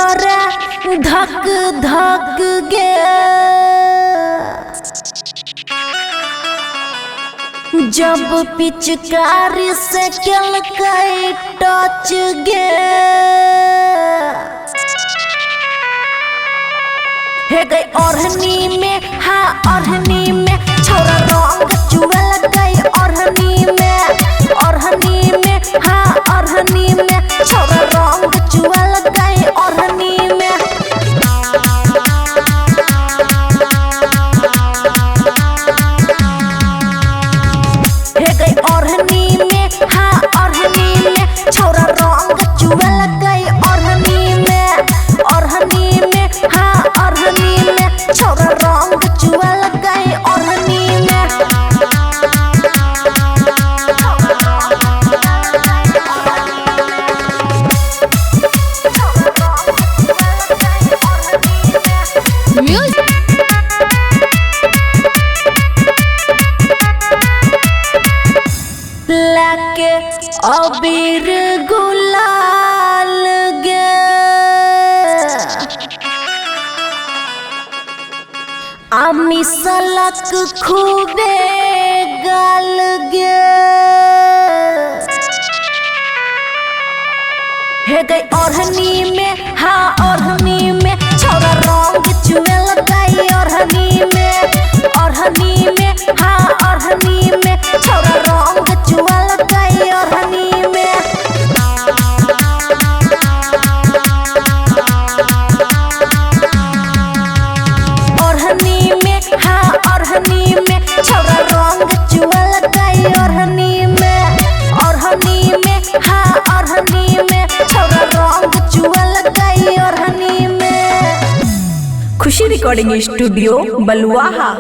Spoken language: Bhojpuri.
करे धक धक गे जब पिचकारी से कल कई टच गे हे गई ओढ़नी में हाँ ओढ़नी में छोरा रंग चुए लग गई ओढ़नी में हाँ ओढ़नी में छोरा रंग चुए लग गई ओढ़नी में हे गई ओढ़नी में हाँ ओढ़नी में छोरा रंग चुए लग गई ओढ़नी में हाँ ओढ़नी में छोरा रंग चुए लग गई ओढ़नी में लाके अबीर गुलाल गे आमी सलक खूबे गाल गे हे गई ओढ़नी में हाँ ओढ़नी में छोरा रंग चुए लग गई ओढ़नी में हाँ ओढ़नी में छोरा रंग चुए लग गई ओढ़नी में ओढ़नी में हाँ ओढ़नी में छोरा रंग चुए लग गई ओढ़नी में हाँ ओढ़नी में छोरा रंग चुए लग गई ओढ़नी में। खुशी रिकॉर्डिंग स्टूडियो बलुआहा।